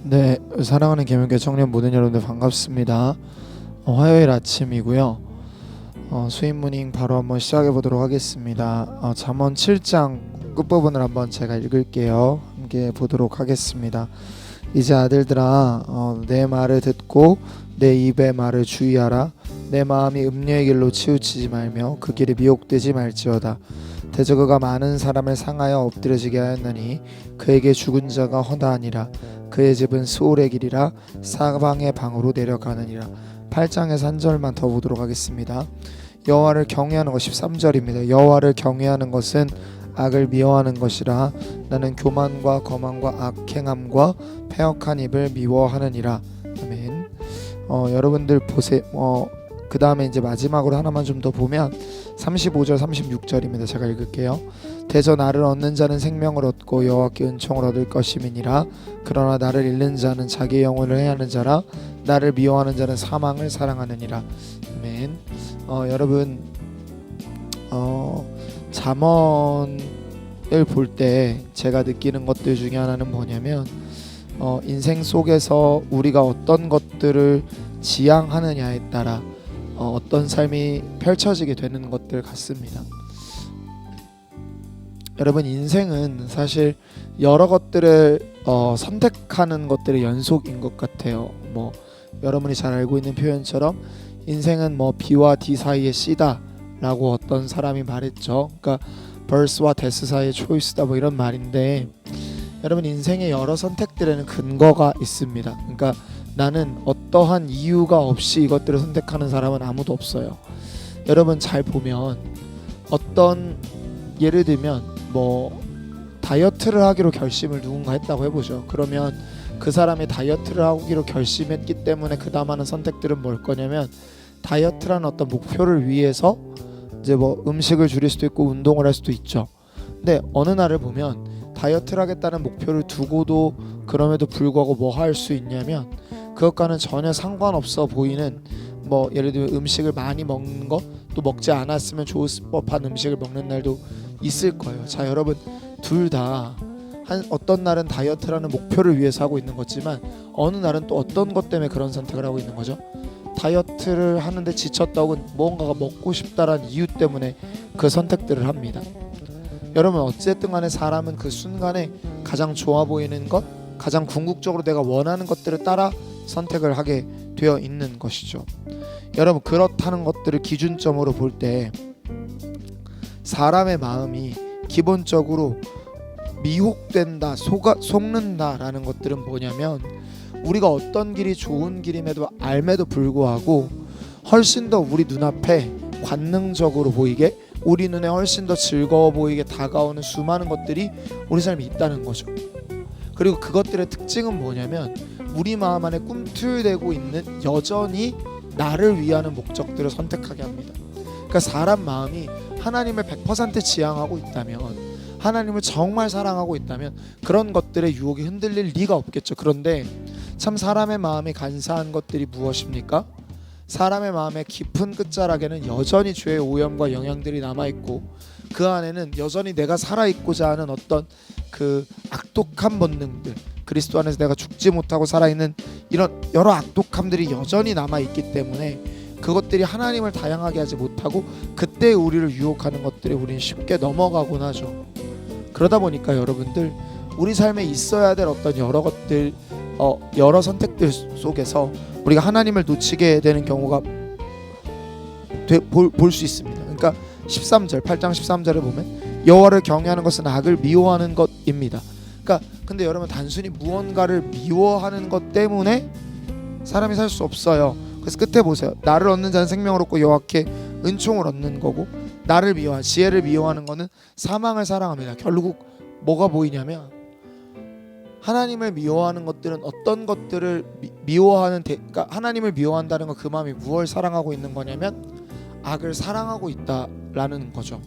네, 사랑하는 계명교회 청년 모든 여러분들 반갑습니다. 화요일 아침이고요. 수입모닝 바로 한번 시작해 보도록 하겠습니다. 잠언 7장 끝부분을 한번 제가 읽을게요. 함께 보도록 하겠습니다. 이제 아들들아, 내 말을 듣고 내 입의 말을 주의하라. 내 마음이 음녀의 길로 치우치지 말며 그 길에 미혹되지 말지어다. 대저그가 많은 사람을 상하여 엎드려지게 하였나니 그에게 죽은 자가 허다하니라. 그의 집은 스올의 길이라 사방의 방으로 내려가느니라. 8장에서 한 절만 더 보도록 하겠습니다. 여호와를 경외하는 것 13절입니다. 여호와를 경외하는 것은 악을 미워하는 것이라. 나는 교만과 거만과 악행함과 패역한 입을 미워하느니라. 아멘. 여러분들 보세요. 그 다음에 이제 마지막으로 하나만 좀 더 보면 35절 36절입니다. 제가 읽을게요. 대저 나를 얻는 자는 생명을 얻고 여호와께 은총을 얻을 것임이니라. 그러나 나를 잃는 자는 자기 영혼을 해하는 자라. 나를 미워하는 자는 사망을 사랑하느니라. 아멘. 여러분 잠언을 볼 때 제가 느끼는 것들 중에 하나는 뭐냐면 인생 속에서 우리가 어떤 것들을 지향하느냐에 따라 어떤 삶이 펼쳐지게 되는 것들 같습니다. 여러분 인생은 사실 여러 것들을 선택하는 것들의 연속인 것 같아요. 여러분이 잘 알고 있는 표현처럼 인생은 B와 D 사이의 C다 라고 어떤 사람이 말했죠. 그러니까 birth와 death 사이의 choice다 이런 말인데, 여러분 인생의 여러 선택들에는 근거가 있습니다. 그러니까 나는 어떠한 이유가 없이 이것들을 선택하는 사람은 아무도 없어요. 여러분 잘 보면 예를 들면 다이어트를 하기로 결심을 누군가 했다고 해보죠. 그러면 그 사람이 다이어트를 하기로 결심했기 때문에 그 다음 하는 선택들은 뭘 거냐면 다이어트라는 어떤 목표를 위해서 이제 음식을 줄일 수도 있고 운동을 할 수도 있죠. 근데 어느 날을 보면 다이어트를 하겠다는 목표를 두고도 그럼에도 불구하고 뭐 할 수 있냐면 그것과는 전혀 상관없어 보이는 예를 들면 음식을 많이 먹는 거, 또 먹지 않았으면 좋을 법한 음식을 먹는 날도 있을 거예요. 자, 여러분 둘 다 어떤 날은 다이어트라는 목표를 위해서 하고 있는 거지만 어느 날은 또 어떤 것 때문에 그런 선택을 하고 있는 거죠. 다이어트를 하는데 지쳤다 혹은 뭔가가 먹고 싶다라는 이유 때문에 그 선택들을 합니다. 여러분 어쨌든 간에 사람은 그 순간에 가장 좋아 보이는 것, 가장 궁극적으로 내가 원하는 것들을 따라 선택을 하게 되어 있는 것이죠. 여러분 그렇다는 것들을 기준점으로 볼 때 사람의 기본적으로 미혹된다, 속는다라는 것들은 뭐냐면 우리가 어떤 길이 좋은 길임에도 알매도 불구하고 훨씬 더 우리 눈앞에 관능적으로 보이게, 우리 눈에 훨씬 더 즐거워 보이게 다가오는 수많은 것들이 우리 삶에 있다는 거죠. 그리고 그것들의 특징은 뭐냐면 우리 마음 안에 꿈틀대고 있는 여전히 나를 위하는 목적들을 선택하게 합니다. 그러니까 사람 마음이 하나님을 100% 지향하고 있다면, 하나님을 정말 사랑하고 있다면 그런 것들의 유혹이 흔들릴 리가 없겠죠. 그런데 참 사람의 마음이 간사한 것들이 무엇입니까? 사람의 마음의 깊은 끝자락에는 여전히 죄의 오염과 영향들이 남아있고 그 안에는 여전히 내가 살아있고자 하는 어떤 그 악독한 본능들, 그리스도 안에서 내가 죽지 못하고 살아있는 이런 여러 악독함들이 여전히 남아있기 때문에 그것들이 하나님을 다양하게 하지 못하고 그때 우리를 유혹하는 것들에 우리는 쉽게 넘어가곤 하죠. 그러다 보니까 여러분들 우리 삶에 있어야 될 어떤 여러 것들, 여러 선택들 속에서 우리가 하나님을 놓치게 되는 경우가 볼 수 있습니다. 그러니까 8장 13절에 보면 여호와를 경외하는 것은 악을 미워하는 것입니다. 그러니까 근데 여러분 단순히 무언가를 미워하는 것 때문에 사람이 살 수 없어요. 그래서 끝에 보세요. 나를 얻는 자는 생명을 얻고 여호와께 은총을 얻는 거고, 지혜를 미워하는 것은 사망을 사랑합니다. 결국 뭐가 보이냐면 하나님을 미워하는 것들은 어떤 것들을 그러니까 하나님을 미워한다는 건 그 마음이 무엇을 사랑하고 있는 거냐면 악을 사랑하고 있다라는 거죠.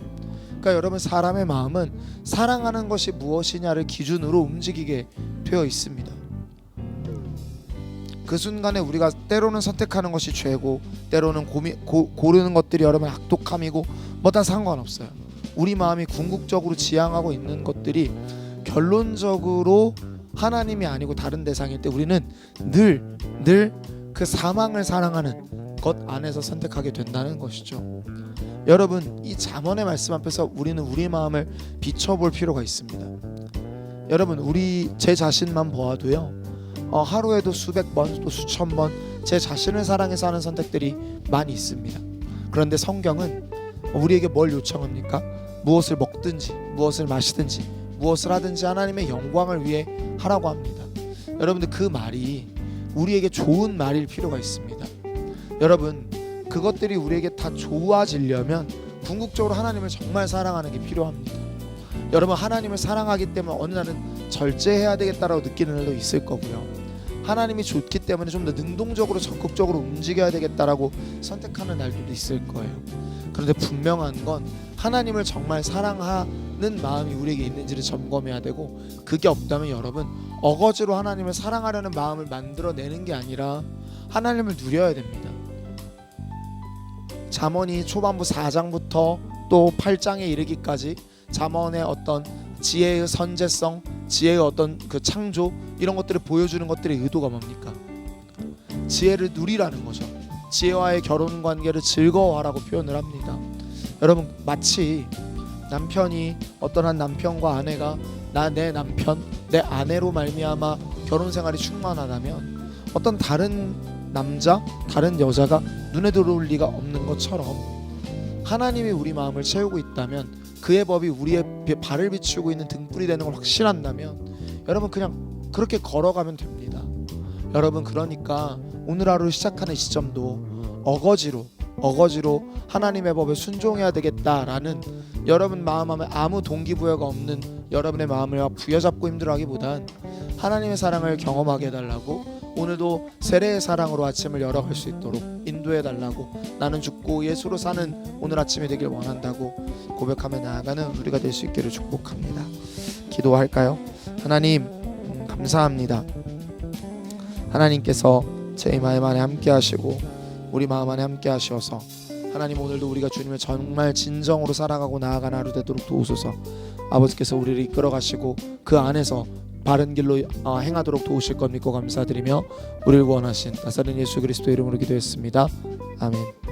그러니까 여러분 사람의 마음은 사랑하는 것이 무엇이냐를 기준으로 움직이게 되어 있습니다. 그 순간에 우리가 때로는 선택하는 것이 죄고 때로는 고르는 것들이 여러분 악독함이고 다 상관없어요. 우리 마음이 궁극적으로 지향하고 있는 것들이 결론적으로 하나님이 아니고 다른 대상일 때 우리는 늘 그 사망을 사랑하는 것 안에서 선택하게 된다는 것이죠. 여러분, 이 잠언의 말씀 앞에서 우리는 우리 마음을 비춰볼 필요가 있습니다. 여러분, 제 자신만 보아도요, 하루에도 수백 번 또 수천 번 제 자신을 사랑해서 하는 선택들이 많이 있습니다. 그런데 성경은 우리에게 뭘 요청합니까? 무엇을 먹든지 무엇을 마시든지 무엇을 하든지 하나님의 영광을 위해 하라고 합니다. 여러분들, 그 말이 우리에게 좋은 말일 필요가 있습니다. 여러분, 그것들이 우리에게 다 좋아지려면 궁극적으로 하나님을 정말 사랑하는 게 필요합니다. 여러분, 하나님을 사랑하기 때문에 어느 날은 절제해야 되겠다라고 느끼는 날도 있을 거고요. 하나님이 좋기 때문에 좀 더 능동적으로 적극적으로 움직여야 되겠다라고 선택하는 날들도 있을 거예요. 그런데 분명한 건 하나님을 정말 사랑하는 마음이 우리에게 있는지를 점검해야 되고, 그게 없다면 여러분, 어거지로 하나님을 사랑하려는 마음을 만들어내는 게 아니라 하나님을 누려야 됩니다. 잠언이 초반부 4장부터 또 8장에 이르기까지 잠언의 어떤 지혜의 선제성, 지혜의 어떤 그 창조, 이런 것들을 보여주는 것들의 의도가 뭡니까? 지혜를 누리라는 거죠. 지혜와의 결혼 관계를 즐거워하라고 표현을 합니다. 여러분, 마치 남편이, 어떤 한 남편과 아내가 내 남편, 내 아내로 말미암아 결혼 생활이 충만하다면 어떤 다른 남자, 다른 여자가 눈에 들어올 리가 없는 것처럼 하나님이 우리 마음을 채우고 있다면, 그의 법이 우리의 발을 비추고 있는 등불이 되는 걸 확신한다면 여러분, 그냥 그렇게 걸어가면 됩니다. 여러분, 그러니까 오늘 하루 시작하는 시점도 어거지로 하나님의 법에 순종해야 되겠다라는 여러분 마음 안에 아무 동기부여가 없는 여러분의 마음을 부여잡고 힘들어하기보단 하나님의 사랑을 경험하게 해달라고, 오늘도 세례의 사랑으로 아침을 열어갈 수 있도록 인도해달라고, 나는 죽고 예수로 사는 오늘 아침이 되길 원한다고 고백하며 나아가는 우리가 될 수 있기를 축복합니다. 기도할까요? 하나님, 감사합니다. 하나님께서 제 마음 안에 함께 하시고 우리 마음 안에 함께 하셔서 하나님, 오늘도 우리가 주님을 정말 진정으로 사랑하고 나아가는 하루 되도록 도우소서. 아버지께서 우리를 이끌어 가시고 그 안에서 바른 길로 행하도록 도우실 것 믿고 감사드리며 우리를 구원하신 나사렛 예수 그리스도 이름으로 기도했습니다. 아멘.